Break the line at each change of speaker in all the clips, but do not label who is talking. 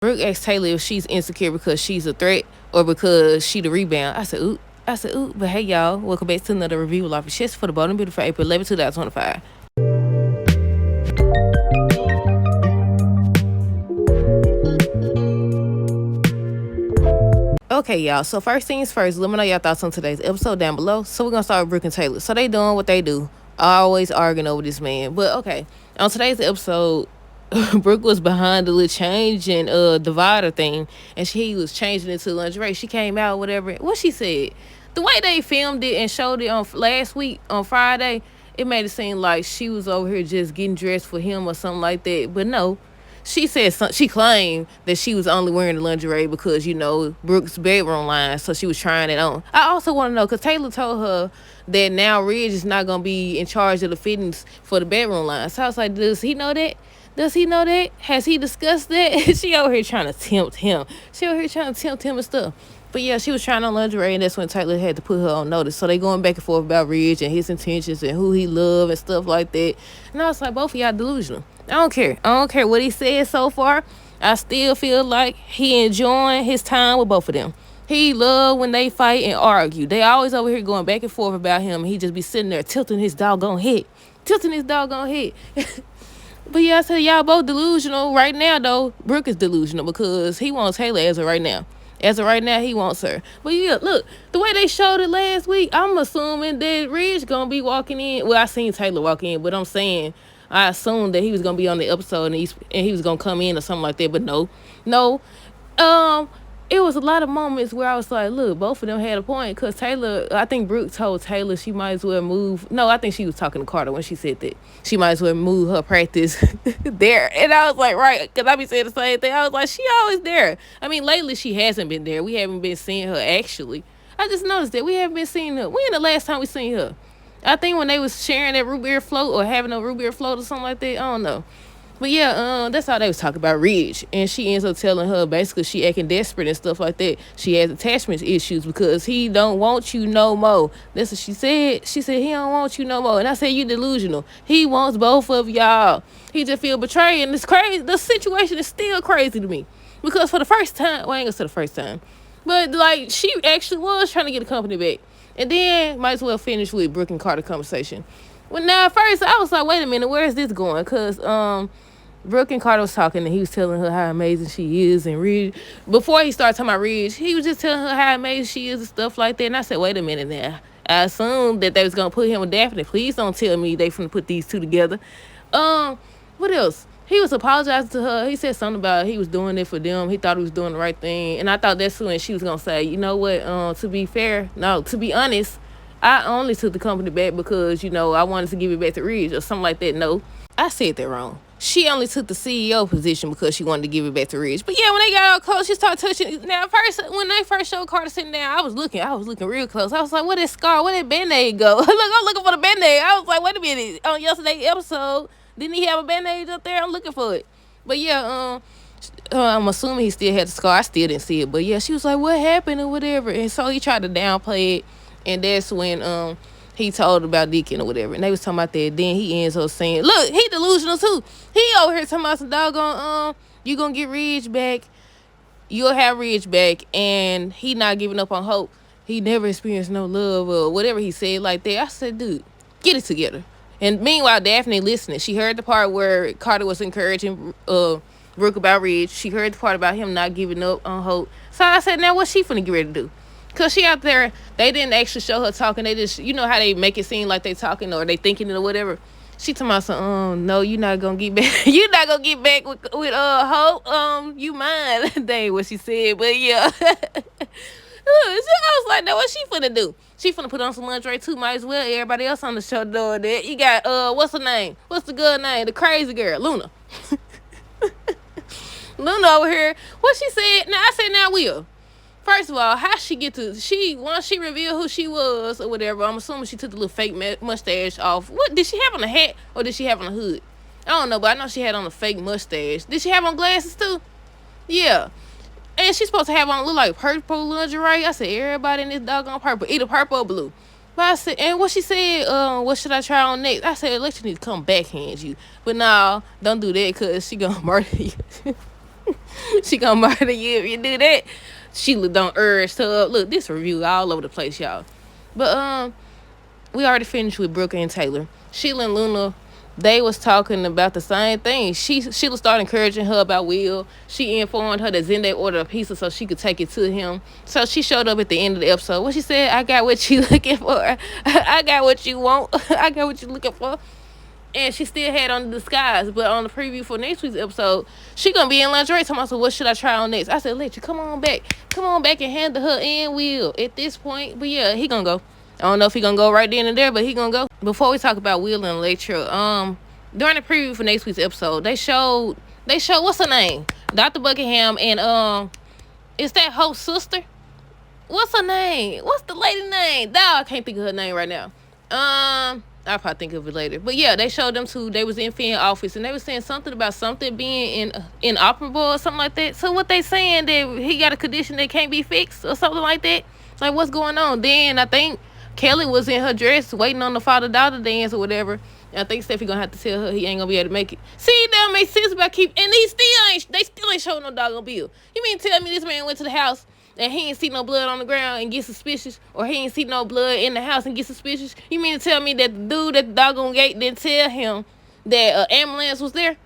Brooke asked Taylor if she's insecure because she's a threat or because she the rebound. I said, ooh, but hey, y'all. Welcome back to another review of Life is Chess for the Bottom Beauty for April 11, 2025. Okay, y'all. So first things first, let me know y'all thoughts on today's episode down below. So we're going to start with Brooke and Taylor. So they doing what they do. Always arguing over this man. But okay, on today's episode, Brooke was behind the little change and divider thing, and she was changing it to lingerie. She came out, whatever. What she said, the way they filmed it and showed it on last week on Friday, it made it seem like she was over here just getting dressed for him or something like that. But no, she said she claimed that she was only wearing the lingerie because, you know, Brooke's bedroom line, so she was trying it on. I also want to know, because Taylor told her that now Ridge is not going to be in charge of the fittings for the bedroom line. So I was like, does he know that? Does he know that? Has he discussed that? She over here trying to tempt him. And stuff. But yeah, she was trying on lingerie, and that's when Taylor had to put her on notice. So they going back and forth about Ridge and his intentions and who he love and stuff like that. And I was like, both of y'all delusional. I don't care what he said so far. I still feel like he enjoying his time with both of them. He love when they fight and argue. They always over here going back and forth about him, and he just be sitting there tilting his doggone head. But yeah, I said y'all both delusional. Right now, though, Brooke is delusional because he wants Taylor as of right now. As of right now, he wants her. But yeah, look, the way they showed it last week, I'm assuming that Ridge gonna be walking in. Well, I seen Taylor walk in, but I'm saying I assumed that he was gonna be on the episode and he was gonna come in or something like that. But no. It was a lot of moments where I was like, look, both of them had a point, because Taylor, I think Brooke told Taylor she might as well move. No, I think she was talking to Carter when she said that. She might as well move her practice there. And I was like, right, because I be saying the same thing. I was like, she always there. I mean, lately she hasn't been there. We haven't been seeing her, actually. I just noticed that we haven't been seeing her. When the last time we seen her? I think when they was sharing that root beer float or having a root beer float or something like that. I don't know. But yeah, that's how they was talking about Ridge. And she ends up telling her basically she acting desperate and stuff like that. She has attachment issues because he don't want you no more. That's what she said. She said he don't want you no more. And I said, you delusional. He wants both of y'all. He just feel betrayed. And it's crazy. The situation is still crazy to me. Because for the first time, well, I ain't gonna say the first time, but like she actually was trying to get the company back. And then might as well finish with Brooke and Carter conversation. Well, now at first I was like, wait a minute, where is this going? Because Brooke and Carter was talking, and he was telling her how amazing she is. And Ridge, before he started talking about Ridge, he was just telling her how amazing she is and stuff like that. And I said, wait a minute now. I assumed that they was going to put him with Daphne. Please don't tell me they finna put these two together. What else? He was apologizing to her. He said something about he was doing it for them. He thought he was doing the right thing. And I thought that's when she was going to say, you know what, to be honest, I only took the company back because, you know, I wanted to give it back to Ridge or something like that. No, I said that wrong. She only took the CEO position because she wanted to give it back to Ridge. But yeah, when they got all close, she started touching. Now, first, when they first showed Carter sitting down, I was looking real close. I was like, where that scar, where that Band-Aid go? Look, I'm looking for the Band-Aid. I was like, wait a minute. On yesterday's episode, didn't he have a Band-Aid up there? I'm looking for it. But yeah, I'm assuming he still had the scar. I still didn't see it. But yeah, she was like, what happened or whatever. And so he tried to downplay it. And that's when he told about Deacon or whatever. And they was talking about that. Then he ends up saying, look, he delusional too. He over here talking about some doggone, you gonna get Ridge back. You'll have Ridge back. And he not giving up on hope. He never experienced no love or whatever he said like that. I said, dude, get it together. And meanwhile, Daphne listening. She heard the part where Carter was encouraging Brooke about Ridge. She heard the part about him not giving up on hope. So I said, now what's she finna get ready to do? Because she out there, they didn't actually show her talking. They just, you know how they make it seem like they talking or they thinking it or whatever. She talking about some, no, you're not going to get back. You're not going to get back with Hope. You mine. That ain't what she said, but yeah. I was like, now what she finna do? She finna put on some lingerie too. Might as well. Everybody else on the show doing that. You got, what's her name? What's the girl name? The crazy girl, Luna. Luna over here. What she said? Now, I said, now Will. First of all, how she get to, once she revealed who she was or whatever, I'm assuming she took the little fake mustache off. What, did she have on a hat or did she have on a hood? I don't know, but I know she had on a fake mustache. Did she have on glasses too? Yeah. And she's supposed to have on, look like purple lingerie. I said, everybody in this doggone purple, either purple or blue. But I said, and what she said, what should I try on next? I said, Alexa need to come backhand you. But no, don't do that because she gonna murder you. She gonna murder you if you do that. Sheila don't urge to look. This review all over the place, y'all. But we already finished with Brooke and Taylor. Sheila and Luna, they was talking about the same thing. Sheila started encouraging her about Will. She informed her that Zende ordered a pizza so she could take it to him. So she showed up at the end of the episode. What she said, I got what you looking for. I got what you want. I got what you looking for. And she still had on the disguise. But on the preview for next week's episode, she gonna be in lingerie talking about, so what should I try on next? I said, Lecture, come on back. Come on back and handle her and Will at this point. But yeah, he gonna go. I don't know if he gonna go right then and there, but he gonna go. Before we talk about Will and Lecture, during the preview for next week's episode, they showed what's her name? Dr. Buckingham and is that Hope's sister? What's her name? What's the lady name? Dog, I can't think of her name right now. I'll probably think of it later. But yeah, they showed them two. They was in Finn's office and they was saying something about something being inoperable or something like that. So what they saying, that he got a condition that can't be fixed or something like that? Like, what's going on? Then I think Kelly was in her dress waiting on the father-daughter dance or whatever. And I think Steffi gonna have to tell her he ain't gonna be able to make it. See, that don't make sense about and they still ain't showing no doggone bill. You mean tell me this man went to the house and he ain't see no blood on the ground and get suspicious, or he ain't see no blood in the house and get suspicious? You mean to tell me that the dude at the doggone gate didn't tell him that an ambulance was there?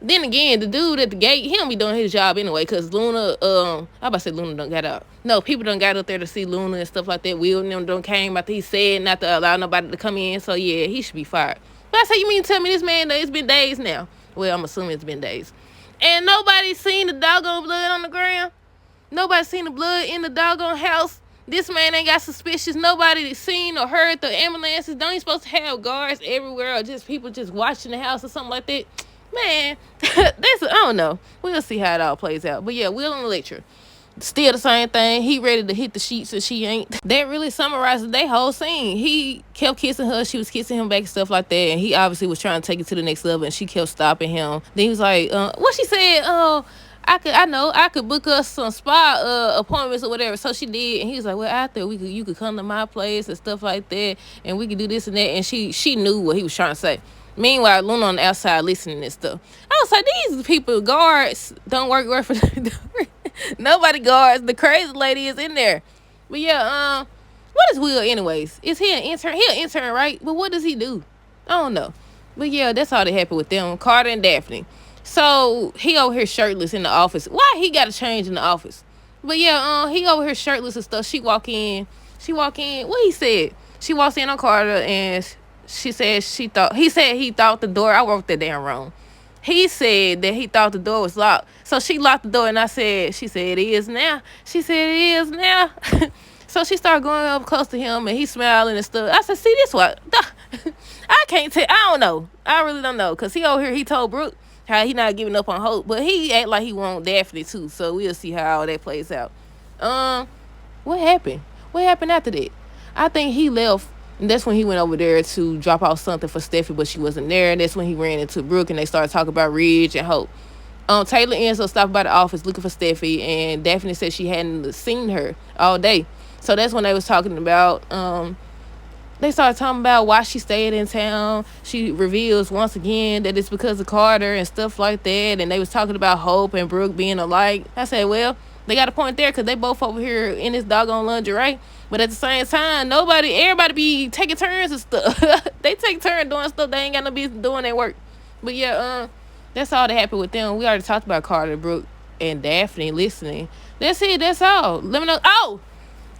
Then again, the dude at the gate, he don't be doing his job anyway, because Luna, I about to say Luna done got out. No, people done got up there to see Luna and stuff like that. Will and them done came after he said not to allow nobody to come in. So yeah, he should be fired. But I say, you mean to tell me this man, it's been days now? Well, I'm assuming it's been days. And nobody's seen the doggone blood on the ground? Nobody seen the blood in the doggone house? This man ain't got suspicious. Nobody seen or heard the ambulances. Don't you supposed to have guards everywhere or just people just watching the house or something like that? Man, I don't know. We'll see how it all plays out. But yeah, Will and Lecture, still the same thing. He ready to hit the sheets and she ain't. That really summarizes their whole scene. He kept kissing her. She was kissing him back and stuff like that. And he obviously was trying to take it to the next level and she kept stopping him. Then he was like, what she said? I could book us some spa appointments or whatever. So she did, and he was like, well, after you could come to my place and stuff like that, and we could do this and that. And she knew what he was trying to say. Meanwhile, Luna on the outside listening and stuff. I was like, these people, guards, don't work for nobody guards. The crazy lady is in there. But yeah, what is Will anyways? Is he an intern? He an intern, right? But what does he do? I don't know. But yeah, that's all that happened with them, Carter and Daphne. So he over here shirtless in the office. Why he got to change in the office? But yeah, he over here shirtless and stuff. She walk in. What he said? She walks in on Carter and he said he thought the door. I wrote that down wrong. He said that he thought the door was locked. So she locked the door and she said, it is now. She said, it is now. So she started going up close to him and he smiling and stuff. I said, see, this what? I can't tell. I don't know. I really don't know. Because he over here, he told Brooke how he not giving up on hope. But he act like he want Daphne too. So we'll see how all that plays out. What happened? What happened after that? I think he left. And that's when he went over there to drop off something for Steffi, but she wasn't there. And that's when he ran into Brooke and they started talking about Ridge and Hope. Taylor ends up stopping by the office looking for Steffi, and Daphne said she hadn't seen her all day. So that's when they was talking about, they started talking about why she stayed in town. She reveals once again that it's because of Carter and stuff like that. And they was talking about Hope and Brooke being alike. I said, well, they got a point there because they both over here in this doggone lingerie. But at the same time, everybody be taking turns and stuff. They take turns doing stuff they ain't got no business doing their work. But yeah, that's all that happened with them. We already talked about Carter, Brooke, and Daphne listening. That's it. That's all. Let me know. Oh,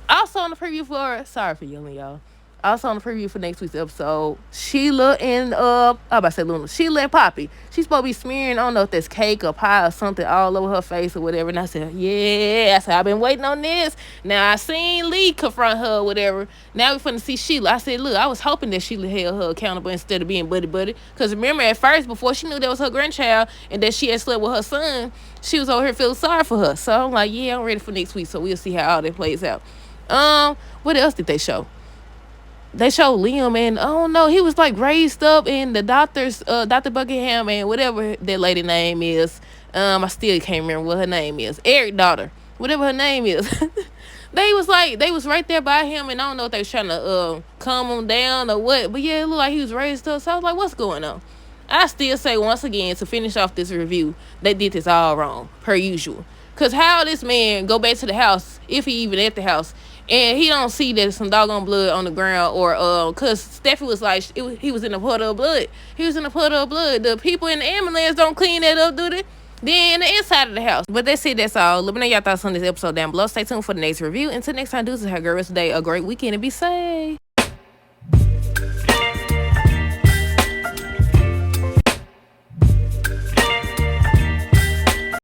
also on the preview sorry for yelling, y'all. Also on the preview for next week's episode, Sheila and I'm about to say Luna. Sheila and Poppy. She's supposed to be smearing, I don't know if that's cake or pie or something all over her face or whatever. And I said, yeah. I said, I've been waiting on this. Now I seen Lee confront her or whatever. Now we finna see Sheila. I said, look, I was hoping that Sheila held her accountable instead of being buddy. Because remember, at first, before she knew that was her grandchild and that she had slept with her son, she was over here feeling sorry for her. So I'm like, yeah, I'm ready for next week. So we'll see how all that plays out. What else did they show? They showed Liam, and I don't know, he was like raised up in the doctor's, Dr. Buckingham and whatever that lady name is. I still can't remember what her name is. Eric's daughter, whatever her name is. They was right there by him, and I don't know if they was trying to calm him down or what. But yeah, it looked like he was raised up. So I was like, what's going on? I still say once again, to finish off this review, they did this all wrong, per usual. Cause how this man go back to the house, if he even at the house, and he don't see that some doggone blood on the ground, or cause Steffi was like, he was in a puddle of blood. He was in a puddle of blood. The people in the ambulance don't clean that up, do they? Then the inside of the house. But that's it, that's all. Let me know y'all thoughts on this episode down below. Stay tuned for the next review. Until next time, dudes, have a great rest of the day, a great weekend, and be safe.